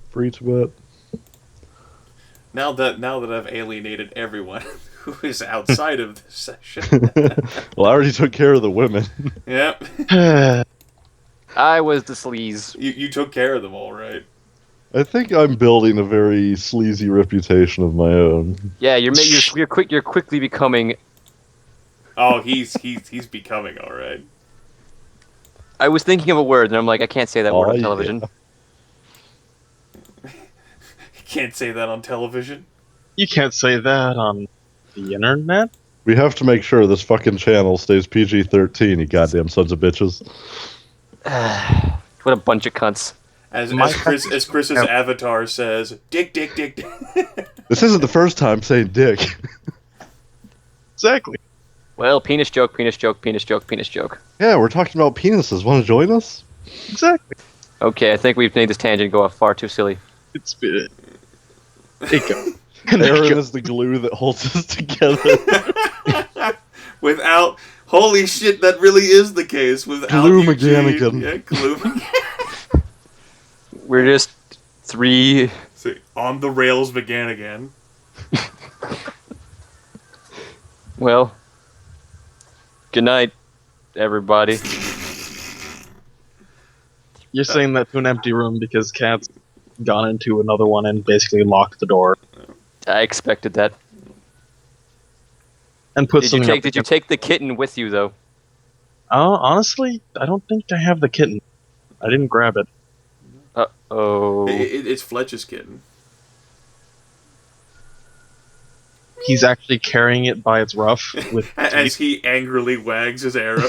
Free to bet. Now that I've alienated everyone who is outside of this session. Well, I already took care of the women. Yep. I was the sleaze. You took care of them all right. I think I'm building a very sleazy reputation of my own. Yeah, you're quickly becoming. Oh, he's becoming all right. I was thinking of a word, and I'm like, I can't say that word on Yeah. television. You can't say that on television. You can't say that on the internet. We have to make sure this fucking channel stays PG-13, you goddamn sons of bitches. What a bunch of cunts. As Chris's avatar says, dick, dick, dick, dick. This isn't the first time saying dick. Exactly. Well, penis joke, penis joke, penis joke, penis joke. Yeah, we're talking about penises. Want to join us? Exactly. Okay, I think we've made this tangent go off far too silly. It's been. Eco. Aaron is the glue that holds us together. Without, holy shit, that really is the case. Without Glue Eugene, MacGannigan. yeah, glue. We're just three. See, on the rails MacGannigan. Well, good night, everybody. You're saying that to an empty room because Cat's gone into another one and basically locked the door I expected that. and put Did something. you take the kitten with you though? Honestly, I don't think I have the kitten. I didn't grab it. Oh. It's Fletch's kitten. He's actually carrying it by its ruff with As he angrily wags his arrow.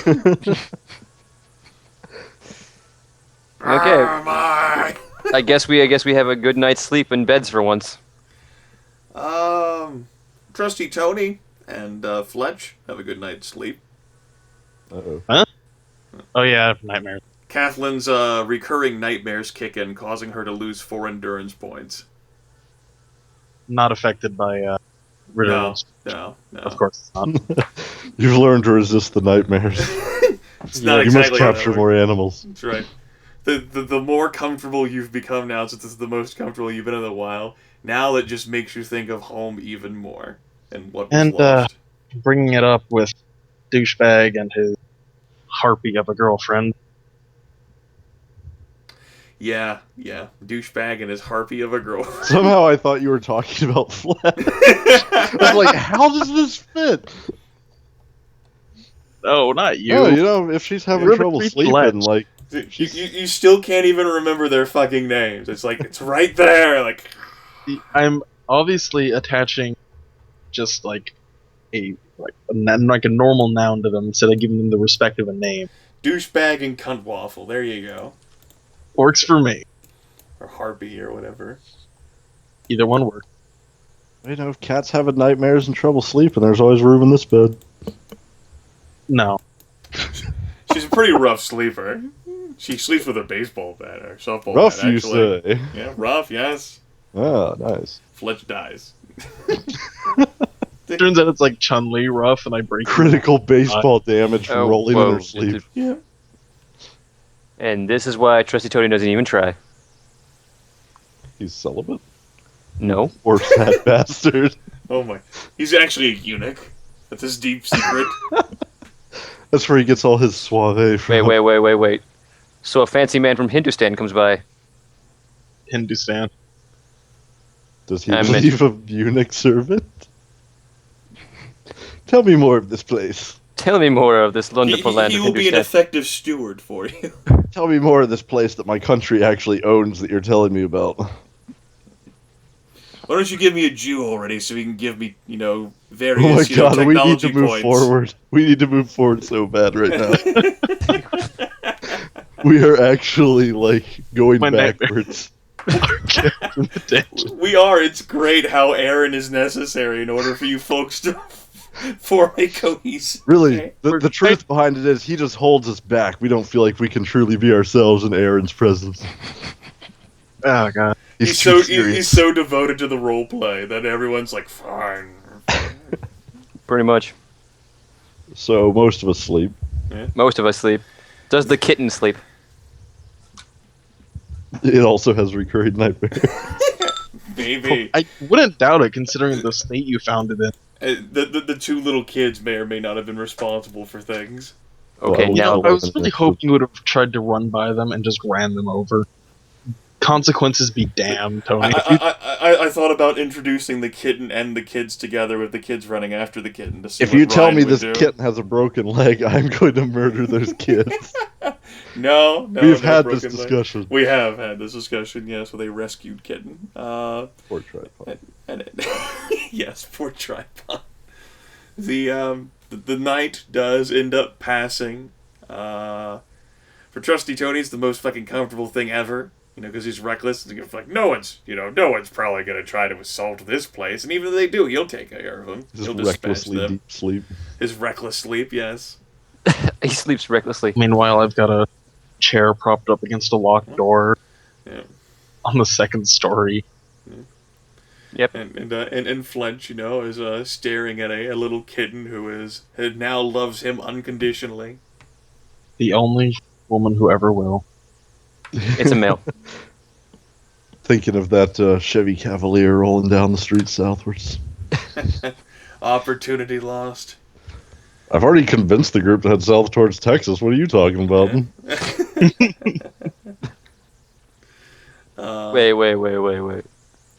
Okay. My. I guess we have a good night's sleep in beds for once. Trusty Tony and Fletch have a good night's sleep. Uh-oh. Oh yeah, I have nightmares. Kathlyn's recurring nightmares kick in, causing her to lose 4 endurance points. Not affected by riddles. No. Of course it's not. You've learned to resist the nightmares. It's not You exactly must how that capture works. more animals. That's right. The more comfortable you've become now, since it's the most comfortable you've been in a while, now it just makes you think of home even more and what was lost. Bringing it up with douchebag and his harpy of a girlfriend. Yeah. Douchebag and his harpy of a girl. Somehow I thought you were talking about Fletch. I was like, how does this fit? No, not you. Oh, if she's having trouble Fletch. sleeping, like... You still can't even remember their fucking names. It's like, it's right there. Like, I'm obviously attaching just like a normal noun to them instead of giving them the respect of a name. douchebag and cunt waffle. There you go. Works for me. Or harpy or whatever. Either one works. if cats having nightmares and trouble sleeping, there's always room in this bed. No. She's a pretty rough sleeper. She sleeps with a baseball bat or softball Rough, bat, you actually. say? Yeah, rough, yes. Ah, nice. Fletch dies. Turns out it's like Chun-Li rough and I break Critical baseball damage from Oh, rolling whoa. in her sleep. Yeah. And this is why Trusty Tony doesn't even try. He's celibate? No. Or sad bastard. Oh my. He's actually a eunuch. That's his deep secret. That's where he gets all his suave from. Wait. So a fancy man from Hindustan comes by. Hindustan. Does he I leave a eunuch servant? Tell me more of this place. Tell me more of this he wonderful land he of will be an Hindustan. effective steward for you. Tell me more of this place that my country actually owns that you're telling me about. Why don't you give me a Jew already so he can give me, Oh my various, god, we need technology to move points. forward. We need to move forward so bad right now. We are actually, going My nightmare. backwards. We are. It's great how Aaron is necessary in order for you folks to form a cohesive. Really, the truth behind it is he just holds us back. We don't feel like we can truly be ourselves in Aaron's presence. Oh god. He's too so serious. he's so devoted to the role play that everyone's like, fine. Pretty much. So most of us sleep. Most of us sleep. Does the kitten sleep? It also has recurring nightmares. Maybe. I wouldn't doubt it, considering the state you found it in. The two little kids may or may not have been responsible for things. Okay, Well, now I was really hoping you would have tried to run by them and just ran them over. Consequences be damned, Tony. I thought about introducing the kitten and the kids together with the kids running after the kitten to see If what you tell Ryan me would this do. kitten has a broken leg, I'm going to murder those kids. No, We've no had this broken leg. discussion. We have had this discussion, yes, with a rescued kitten. Poor tripod. Yes, poor tripod. The night does end up passing. For Trusty Tony, it's the most fucking comfortable thing ever. You know, because he's reckless. He's like, no one's probably gonna try to assault this place, and even if they do, he'll take care of them. He'll dispatch Recklessly them. deep sleep. His reckless sleep, yes. he sleeps recklessly. Meanwhile, I've got a chair propped up against a locked door Yeah. on the second story. Yep. And Fletch, is staring at a little kitten who now loves him unconditionally. The only woman who ever will. It's a male. Thinking of that Chevy Cavalier rolling down the street southwards. Opportunity lost. I've already convinced the group to head south towards Texas. What are you talking about? Wait.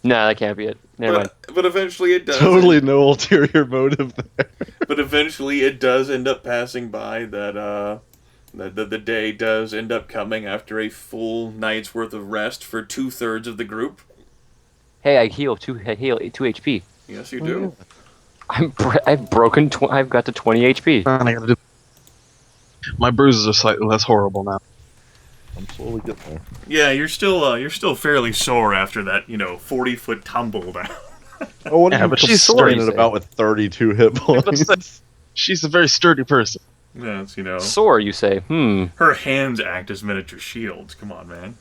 Nah, that can't be it. Never mind. But eventually it does. Totally no ulterior motive there. But eventually it does end up passing by that the day does end up coming after a full night's worth of rest for 2/3 of the group. Hey, I heal 2 HP. Yes, you do. I've got to 20 HP. I gotta do. My bruises are slightly less horrible now. I'm slowly getting there. Yeah, you're still fairly sore after that 40-foot tumble down. Oh, what Yeah, are you but she's complaining sturdy. about with 32 hit points? She's a very sturdy person. Yeah, Sore, you say? her hands act as miniature shields. Come on, man.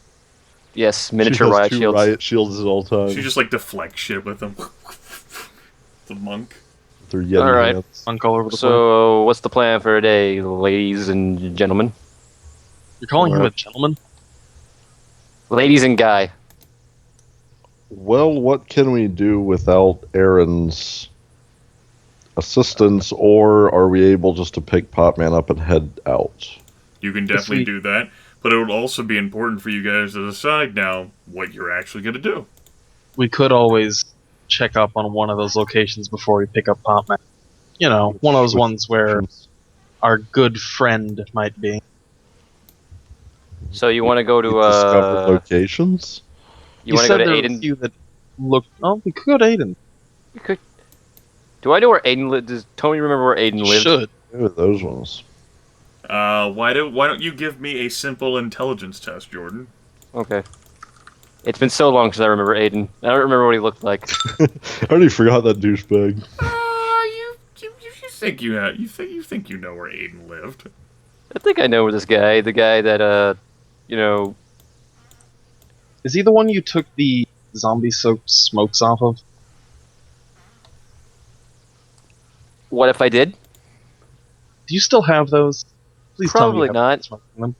Yes, She miniature has riot 2 shields. riot shields at all times. She just deflects shit with them. The monk. They're Yeti All right. hands. Funk all over the place. So, what's the plan for today, ladies and gentlemen? You're calling him a gentleman? Ladies and guy. Well, what can we do without Aaron's assistance, or are we able just to pick Potman up and head out? You can definitely do that, but it would also be important for you guys to decide now what you're actually going to do. We could always check up on one of those locations before we pick up Potman. One of those ones where our good friend might be. So you want to go to Discover locations? You want to go to there were a Aiden? few that look. Oh, we could go to Aiden. We could. Do I know where Aiden lived? Does Tony remember where Aiden lived? Should. Maybe those ones. Why don't you give me a simple intelligence test, Jordan? Okay. It's been so long since I remember Aiden. I don't remember what he looked like. I already forgot that douchebag. You think you know where Aiden lived? I think I know this guy. The guy that Is he the one you took the zombie-soaked smokes off of? What if I did? Do you still have those? Please Probably tell me you haven't not. been smoking them.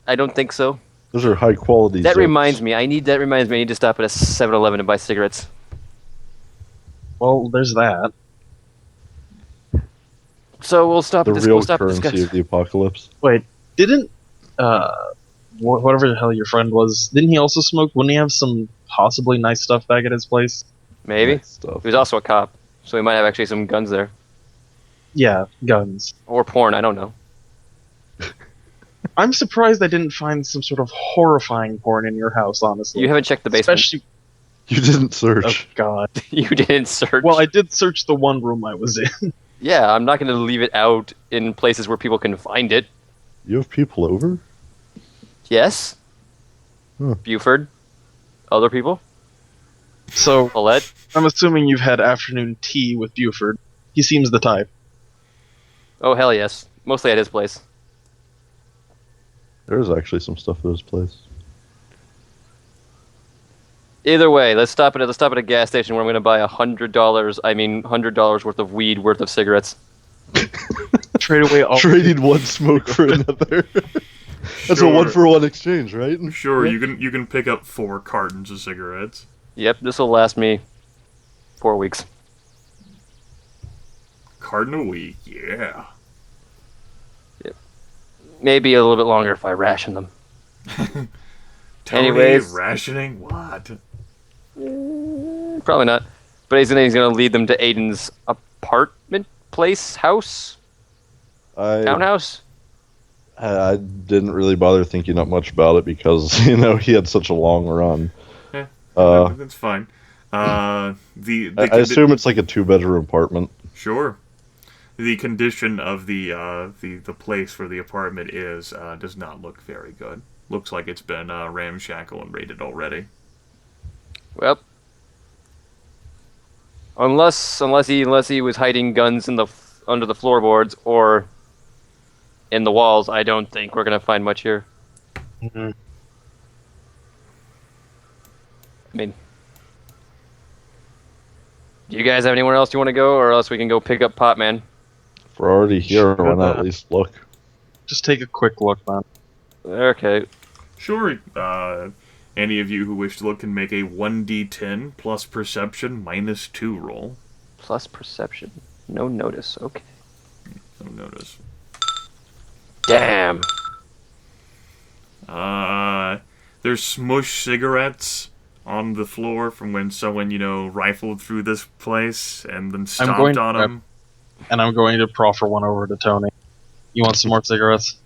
I don't think so. Those are high quality. That zips. reminds me. I need to stop at a 7-Eleven and buy cigarettes. Well, there's that. So we'll stop The at this. real We'll stop at this. currency of the apocalypse. Wait, didn't whatever the hell your friend was? Didn't he also smoke? Wouldn't he have some possibly nice stuff back at his place? Maybe. Stuff. He was also a cop, so he might have actually some guns there. Yeah, guns. Or porn, I don't know. I'm surprised I didn't find some sort of horrifying porn in your house, honestly. You haven't checked the basement. Especially, You didn't oh search. god. You didn't search. Well, I did search the one room I was in. Yeah, I'm not going to leave it out in places where people can find it. You have people over? Yes? Huh. Buford? Other people? So, Paulette? I'm assuming you've had afternoon tea with Buford. He seems the type. Oh, hell yes. Mostly at his place. There's actually some stuff at his place. Either way, let's stop at a gas station where I'm going to buy $100 worth of weed worth of cigarettes. Trade away all. Trading one smoke for another. That's a 1-for-1 exchange, right? Sure, Yeah. you can pick up 4 cartons of cigarettes. Yep, this will last me 4 weeks. Carton a week, yeah. Maybe a little bit longer if I ration them. Tony, Anyways. rationing? What? Probably not. But he's gonna lead them to Aiden's apartment place, house, townhouse. I didn't really bother thinking up much about it because he had such a long run. Yeah, Uh, that's fine. The I assume it's like a 2-bedroom apartment. Sure. The condition of the place where the apartment is does not look very good. Looks like it's been ramshackle and raided already. Well, unless he was hiding guns under the floorboards or in the walls, I don't think we're gonna find much here. Mhm. I mean, do you guys have anywhere else you want to go, or else we can go pick up Potman? If we're already here, why not at least look? Just take a quick look, man. Okay. Sure. Any of you who wish to look can make a 1d10 plus perception minus 2 roll. Plus perception. No notice. Okay. No notice. Damn. There's smushed cigarettes on the floor from when someone, rifled through this place and then stomped on them. And I'm going to proffer one over to Tony. You want some more cigarettes?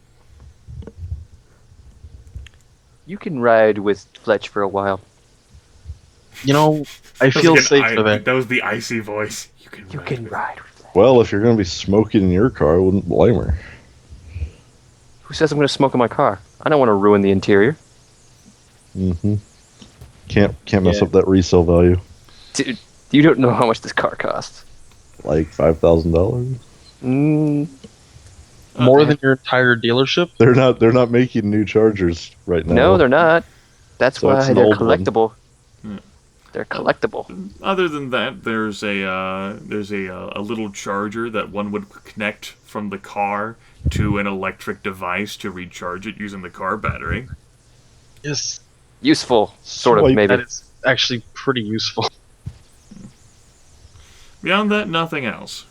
You can ride with Fletch for a while. I feel safe there. That was the icy voice. You can ride with Fletch. Well, if you're going to be smoking in your car, I wouldn't blame her. Who says I'm going to smoke in my car? I don't want to ruin the interior. Mm-hmm. Can't mess Yeah. up that resale value. Dude, you don't know how much this car costs. Like $5,000. More than your entire dealership? They're not making new Chargers right now. No, they're not. That's So it's why an they're old one. collectible. Hmm. They're collectible. Other than that, there's a little charger that one would connect from the car to an electric device to recharge it using the car battery. Yes. Useful, sort of, Swipe. maybe. That is actually pretty useful. Beyond that, nothing else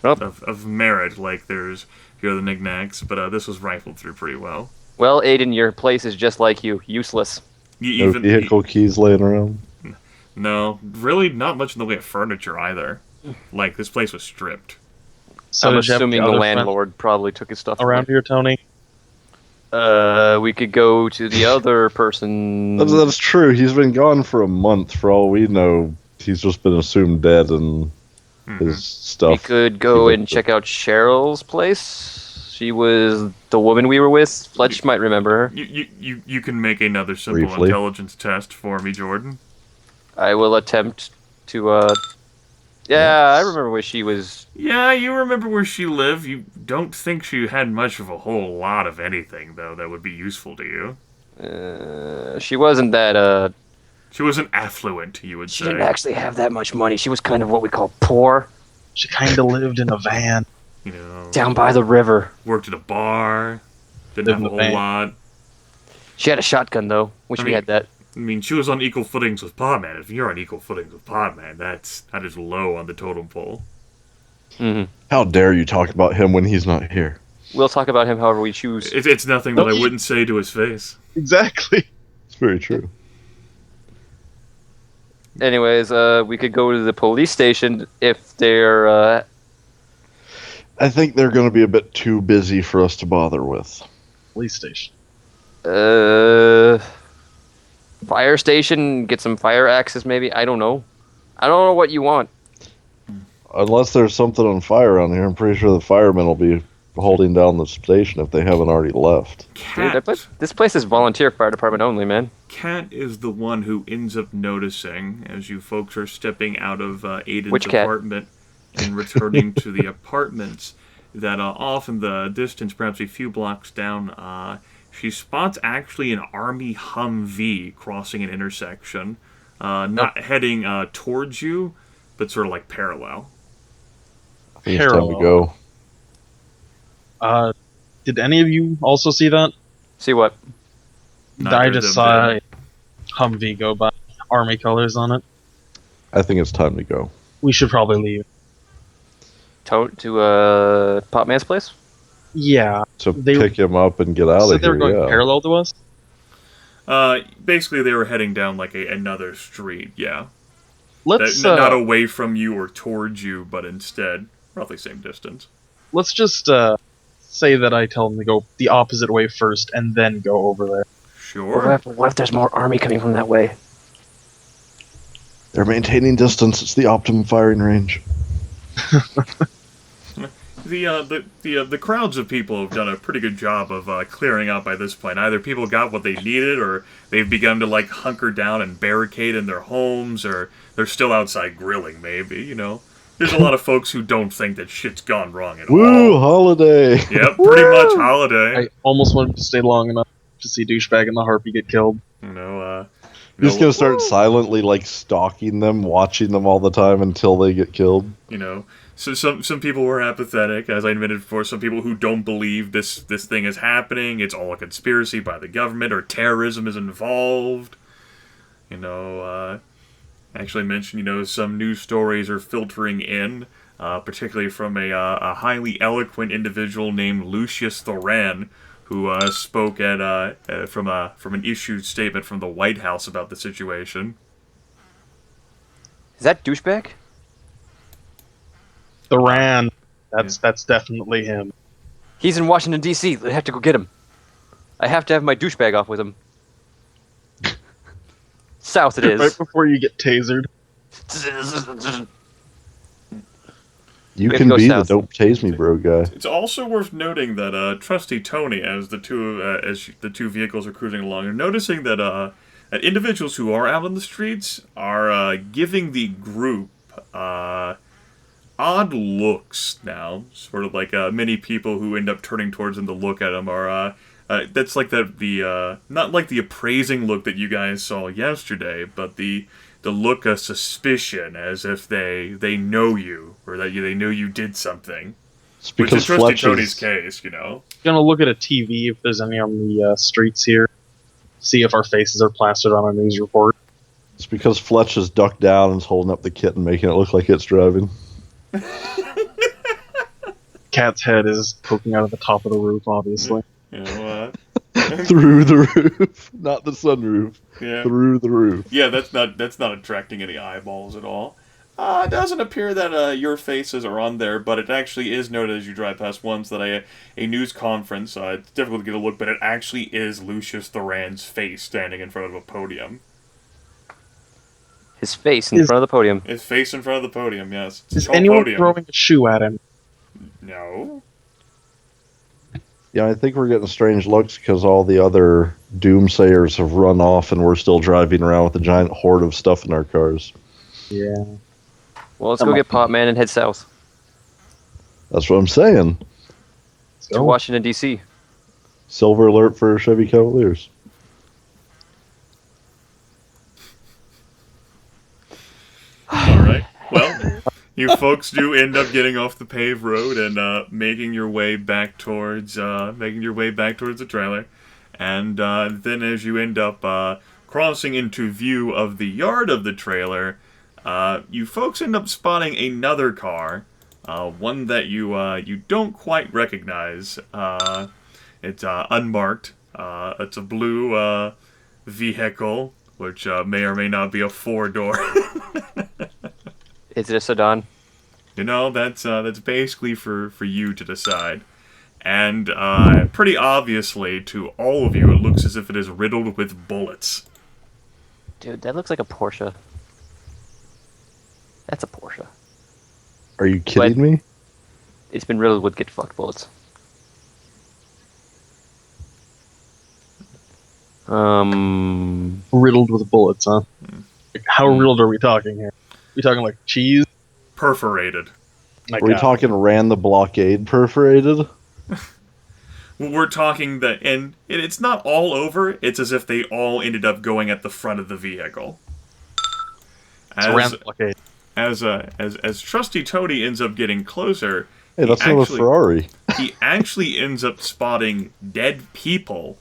Well, of merit. Like there's here are the knickknacks, but this was rifled through pretty well. well, Aiden, your place is just like you. Useless. You No vehicle keys laying around. No, really not much in the way of furniture either. Like, this place was stripped. So I'm did you have assuming any the other friends landlord probably took his stuff around here, Tony? We could go to the other person. That's true. He's been gone for a month. For all we know, he's just been assumed dead and his stuff. We could go and check out Cheryl's place. She was the woman we were with. Fletch might remember her. You can make another simple Briefly. intelligence test for me, Jordan. I will attempt to, Yeah, I remember where she was. Yeah, you remember where she lived. You don't think she had much of a whole lot of anything, though, that would be useful to you. She wasn't that, She wasn't affluent, you would She say. didn't actually have that much money. She was kind of what we call poor. She kind of lived in a van. You know, Down by the river. worked at a bar. Didn't Lived have in a a whole van. lot. She had a shotgun, though. Wish I we mean- had that. I mean, she was on equal footings with Podman. If you're on equal footings with Podman, that is low on the totem pole. Hmm. How dare you talk about him when he's not here? We'll talk about him however we choose. It's nothing that I wouldn't say to his face. Exactly. It's very true. Anyways, we could go to the police station if they're, I think they're going to be a bit too busy for us to bother with. Police station. Fire station, get some fire access maybe. I don't know. I don't know what you want. Unless there's something on fire on here, I'm pretty sure the firemen will be holding down the station if they haven't already left. Dude, this place is volunteer fire department only, man. Cat is the one who ends up noticing as you folks are stepping out of Aiden's Which cat? apartment and returning to the apartments that off in the distance, perhaps a few blocks down, she spots actually an Army Humvee crossing an intersection, not heading towards you, but sort of like parallel. I think it's time to Parallel. go. Did any of you also see that? See what? Neither I of just them saw did. a Humvee go by, army colors on it. I think it's time to go. We should probably leave. To Potman's place? Yeah. To They- pick him up and get out So of they're here, going yeah. parallel to us? Basically, they were heading down like another street. Yeah, Let's not away from you or towards you, but instead roughly same distance. let's just say that I tell them to go the opposite way first and then go over there. Sure. What if there's more army coming from that way? They're maintaining distance. It's the optimum firing range. The crowds of people have done a pretty good job of clearing out by this point. Either people got what they needed, or they've begun to like hunker down and barricade in their homes, or they're still outside grilling. Maybe, you know. There's a lot of folks who don't think that shit's gone wrong at Woo, all. holiday! Yep, pretty much holiday. I almost wanted to stay long enough to see Douchebag and the Harpy get killed. You know, You're just gonna start silently like stalking them, watching them all the time until they get killed. you know. So some people were apathetic, as I admitted before. Some people who don't believe this thing is happening. It's all a conspiracy by the government, or terrorism is involved. You know, actually mentioned, you know, some news stories are filtering in, particularly from a highly eloquent individual named Lucius Thoran, who spoke at from an issued statement from the White House about the situation. Is that douchebag? The Ran. That's definitely him. He's in Washington D.C. I have to go get him. I have to have my douchebag off with him. South it Right is. before you get tasered. You We have to can go be south. the don't tase me, bro guy. It's also worth noting that Trusty Tony, as the two vehicles are cruising along, are noticing that that individuals who are out on the streets are giving the group odd looks now. Sort of like many people who end up turning towards them to look at them are. That's like the not like the appraising look that you guys saw yesterday, but the look of suspicion, as if they know you, or that they know you did something. It's Which in because Trusty Fletch Tony's is, case, you know. Gonna look at a TV if there's any on the streets here. See if our faces are plastered on a news report. it's because Fletch is ducked down and is holding up the kit and making it look like it's driving. Cat's head is poking out of the top of the roof, obviously. You know, Through the roof, not the sunroof. yeah. Through the roof. Yeah, that's not attracting any eyeballs at all. It doesn't appear that your faces are on there, but it actually is noted as you drive past ones that a news conference, it's difficult to get a look, but it actually is Lucius Thoran's face standing in front of a podium. His face in front of the podium. His face in front of the podium, yes. It's his Is whole anyone podium. throwing a shoe at him? No. Yeah, I think we're getting strange looks because all the other doomsayers have run off and we're still driving around with a giant horde of stuff in our cars. Yeah. Well, let's go get Potman and head south That's what I'm saying. to Washington D.C. Silver alert for Chevy Cavaliers. Alright. Well, you folks do end up getting off the paved road and making your way back towards the trailer. And then as you end up crossing into view of the yard of the trailer, you folks end up spotting another car, one that you don't quite recognize. It's unmarked. It's a blue vehicle, which may or may not be a four-door. Is it a sedan? You know, that's basically for you to decide. And pretty obviously to all of you, it looks as if it is riddled with bullets. Dude, that looks like a Porsche. That's a Porsche. Are you kidding me? It's been riddled with get fucked bullets. Riddled with bullets, huh? Like, how riddled are we talking here? We talking like cheese? Perforated. My Are we God. talking ran the blockade perforated? Well, we're talking that, and it's not all over. It's as if they all ended up going at the front of the vehicle. It's a random blockade. As Trusty Tony ends up getting closer, Hey, that's not a Ferrari. he actually ends up spotting dead people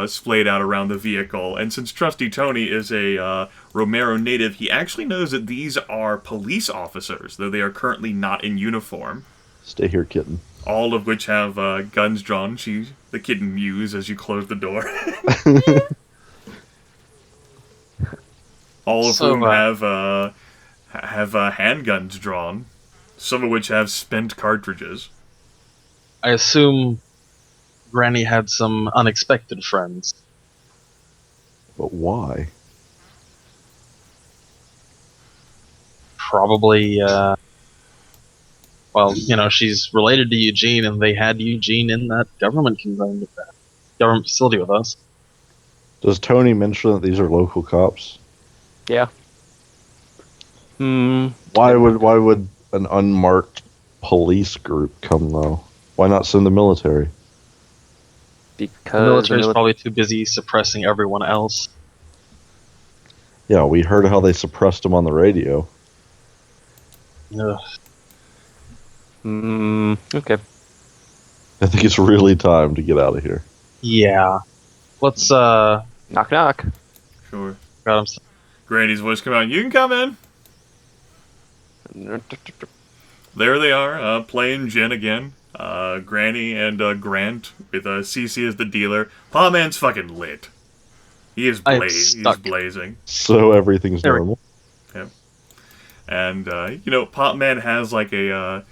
splayed out around the vehicle. And since Trusty Tony is a Romero native, he actually knows that these are police officers, though they are currently not in uniform. Stay here, kitten. All of which have guns drawn. The kitten mews as you close the door. All of whom have handguns drawn, some of which have spent cartridges. I assume Granny had some unexpected friends. But why? Probably, well, she's related to Eugene, and they had Eugene in that government facility with us. Does Tony mention that these are local cops? Yeah. Why would an unmarked police group come, though? Why not send the military? Because the military's probably too busy suppressing everyone else. Yeah, we heard how they suppressed him on the radio. Ugh. Okay. I think it's really time to get out of here. Yeah. Let's, Knock, knock. Sure. God, Granny's voice come out. You can come in. There they are, playing gin again. Granny and Grant with CC as the dealer. Potman's fucking lit. He is he's blazing. So everything's normal. Yeah. And Potman has like a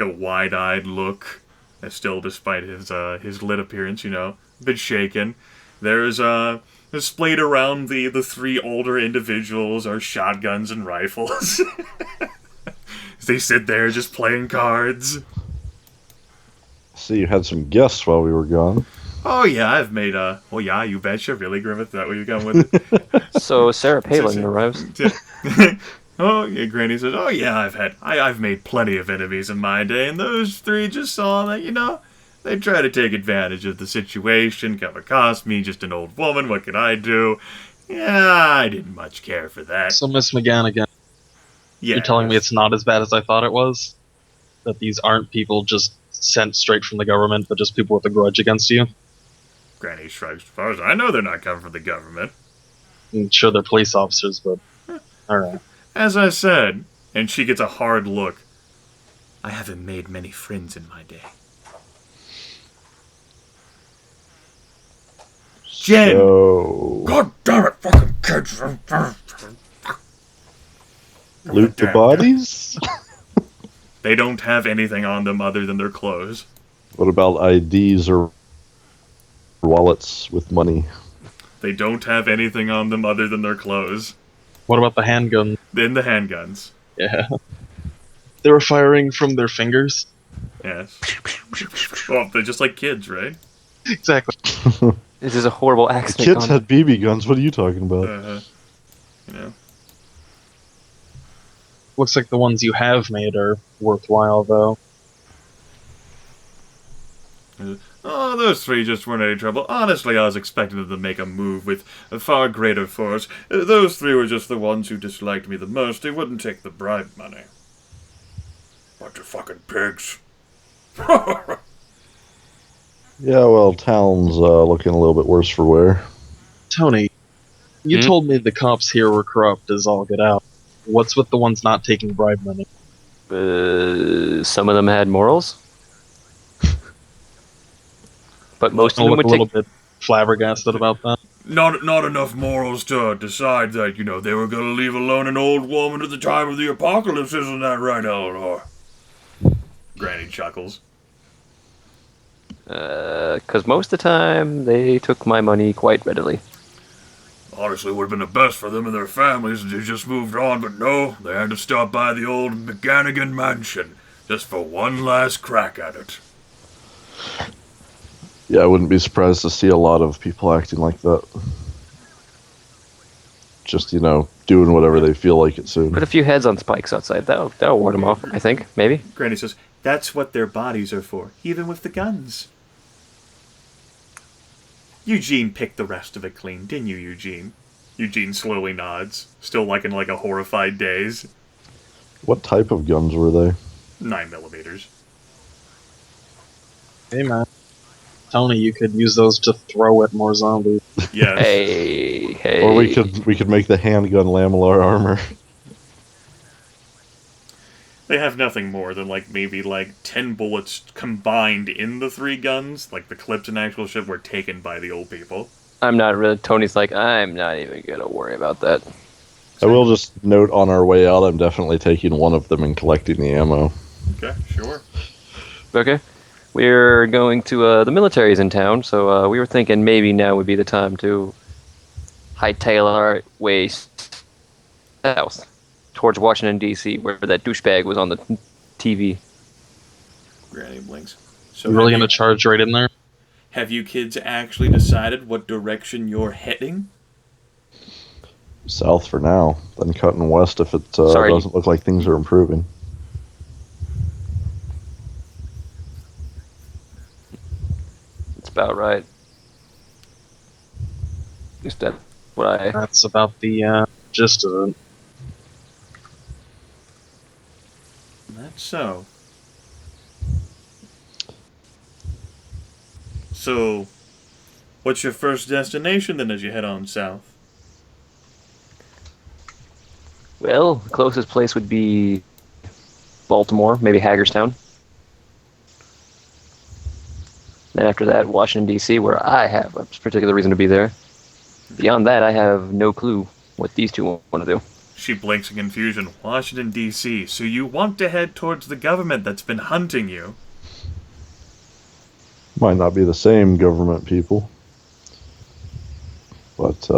wide-eyed look, still despite his lit appearance. A bit shaken. There's displayed around the three older individuals are shotguns and rifles. They sit there just playing cards. See, you had some guests while we were gone. Oh yeah, I've made oh yeah, you betcha. Really, Grimith? Is that what you've gone with it? So Sarah Palin arrives. Oh yeah, Granny says, oh yeah, I've made plenty of enemies in my day, and those three just saw that, they try to take advantage of the situation, come across me, just an old woman, what could I do? Yeah, I didn't much care for that. So Miss MacGannigan, you're telling me it's not as bad as I thought it was? That these aren't people just sent straight from the government, but just people with a grudge against you? Granny shrugs. As far as I know, they're not coming from the government. I'm sure they're police officers, but alright. As I said, and she gets a hard look, I haven't made many friends in my day. Jen! So... God damn it, fucking kids! Loot the bodies? They don't have anything on them other than their clothes. What about IDs or wallets with money? They don't have anything on them other than their clothes. What about the handgun? Then the handguns. Yeah. They were firing from their fingers? Yes. Well, they're just like kids, right? Exactly. This is a horrible accident. Kids had BB guns, what are you talking about? Looks like the ones you have made are worthwhile, though. Oh, those three just weren't any trouble. Honestly, I was expecting them to make a move with a far greater force. Those three were just the ones who disliked me the most. They wouldn't take the bribe money. Bunch of fucking pigs. Yeah, well, town's looking a little bit worse for wear. Tony, you told me the cops here were corrupt as all get out. What's with the ones not taking bribe money? Some of them had morals. But most of them would a little bit flabbergasted about that. Not enough morals to decide that, they were going to leave alone an old woman at the time of the apocalypse, isn't that right, Eleanor? Granny chuckles. Because most of the time, they took my money quite readily. Honestly, would have been the best for them and their families if they just moved on, but no, they had to stop by the old MacGannigan mansion just for one last crack at it. Yeah, I wouldn't be surprised to see a lot of people acting like that. Just, doing whatever they feel like it soon. Put a few heads on spikes outside. That'll ward them off, I think. Maybe. Granny says, that's what their bodies are for, even with the guns. Eugene picked the rest of it clean, didn't you, Eugene? Eugene slowly nods, still like in a horrified daze. What type of guns were they? 9mm. Hey, man. Tony, you could use those to throw at more zombies. Yes. Hey. Or we could make the handgun lamellar armor. They have nothing more than maybe 10 bullets combined in the 3 guns. Like the clips and actual shit were taken by the old people. I'm not really. Tony's like, I'm not even gonna worry about that. I will just note on our way out, I'm definitely taking one of them and collecting the ammo. Okay, sure. Okay. We're going to the military's in town, so we were thinking maybe now would be the time to hightail our way south towards Washington D.C., where that douchebag was on the TV. Granny blinks. So You really have gonna you- charge right in there? Have you kids actually decided what direction you're heading? South for now, then cutting west if it Sorry. doesn't look like things are improving. It's about right. At least that's what I... That's about the gist of it. That's so. So, what's your first destination then as you head on south? Well, the closest place would be Baltimore, maybe Hagerstown. Then after that, Washington, D.C., where I have a particular reason to be there. Beyond that, I have no clue what these two want to do. She blinks in confusion. Washington, D.C. So you want to head towards the government that's been hunting you? Might not be the same government people. But,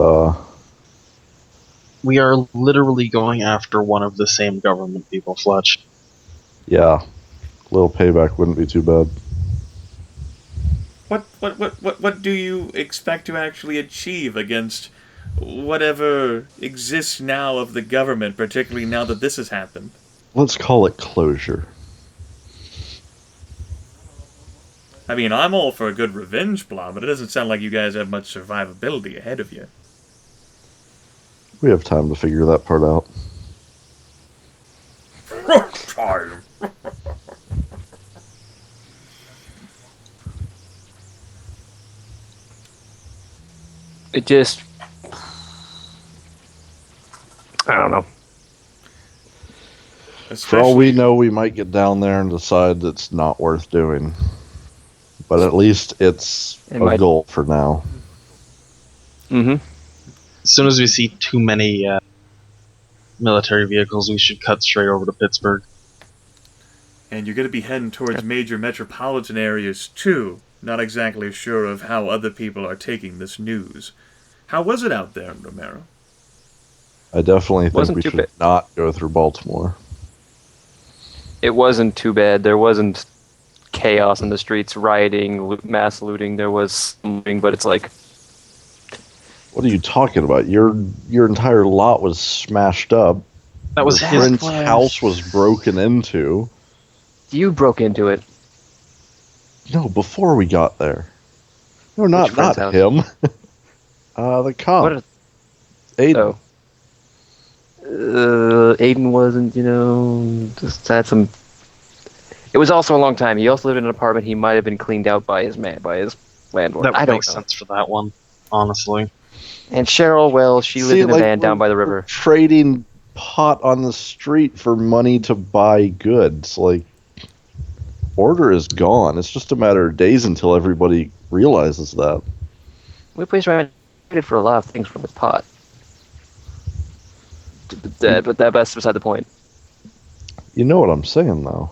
We are literally going after one of the same government people, Fletch. yeah. A little payback wouldn't be too bad. What do you expect to actually achieve against whatever exists now of the government, particularly now that this has happened? Let's call it closure. I mean, I'm all for a good revenge plot, but it doesn't sound like you guys have much survivability ahead of you. We have time to figure that part out. Time. It just... I don't know. For all we know, we might get down there and decide it's not worth doing. But at least it's It a might. goal for now. Mm-hmm. As soon as we see too many military vehicles, we should cut straight over to Pittsburgh. And you're going to be heading towards major metropolitan areas too. Not exactly sure of how other people are taking this news. How was it out there in Romero? I definitely think Wasn't we too should bad. not go through Baltimore. It wasn't too bad. There wasn't chaos in the streets, rioting, mass looting. There was looting, but it's like... What are you talking about? Your entire lot was smashed up. That was Your his friend's plan. house was broken into. You broke into it. No, before we got there. No, not friend's house? him. The cop. What? Aiden. Oh. Aiden wasn't, just had some... It was also a long time. He also lived in an apartment. He might have been cleaned out by his landlord. That I would don't make know. sense for that one, honestly. And Cheryl, well, she lived in a van down by the river. Trading pot on the street for money to buy goods. Like, order is gone. It's just a matter of days until everybody realizes that. We placed around for a lot of things from the pot. But that's beside the point. You know what I'm saying, though.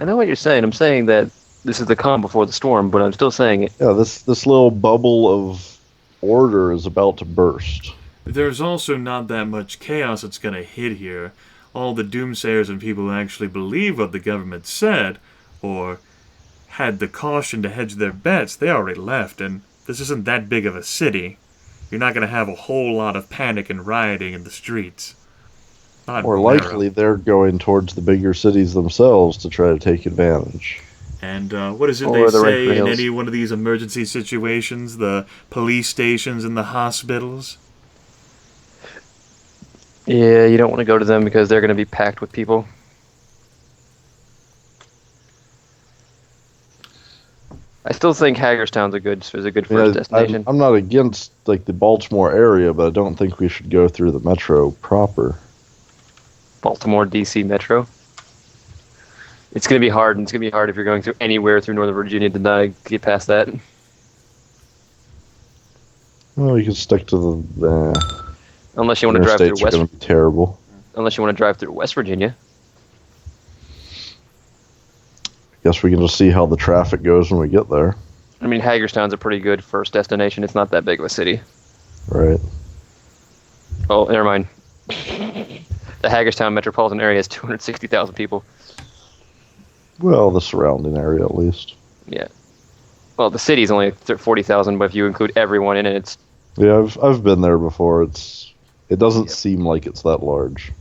I know what you're saying. I'm saying that this is the calm before the storm, but I'm still saying it. Yeah, this little bubble of order is about to burst. There's also not that much chaos that's going to hit here. All the doomsayers and people who actually believe what the government said, or had the caution to hedge their bets, they already left, and this isn't that big of a city. You're not going to have a whole lot of panic and rioting in the streets. Not More Romero. likely, they're going towards the bigger cities themselves to try to take advantage. And what is it Or they the say Red in Hills. any one of these emergency situations? The police stations and the hospitals? Yeah, you don't want to go to them because they're going to be packed with people. I still think Hagerstown's a good first Yeah, destination. I'm not against like the Baltimore area, but I don't think we should go through the metro proper. Baltimore, D.C. Metro. It's going to be hard, and it's going to be hard if you're going through anywhere through Northern Virginia to get past that. Well, you can stick to the Unless you want to drive through interstates are going to be terrible. Unless you want to drive through West Virginia. Guess we can just see how the traffic goes when we get there. I mean, Hagerstown's a pretty good first destination. It's not that big of a city. Right. Oh, never mind. The Hagerstown metropolitan area has 260,000 people. Well, the surrounding area at least. Yeah. Well, the city's only 40,000, but if you include everyone in it, it's Yeah, I've been there before. It doesn't seem like it's that large.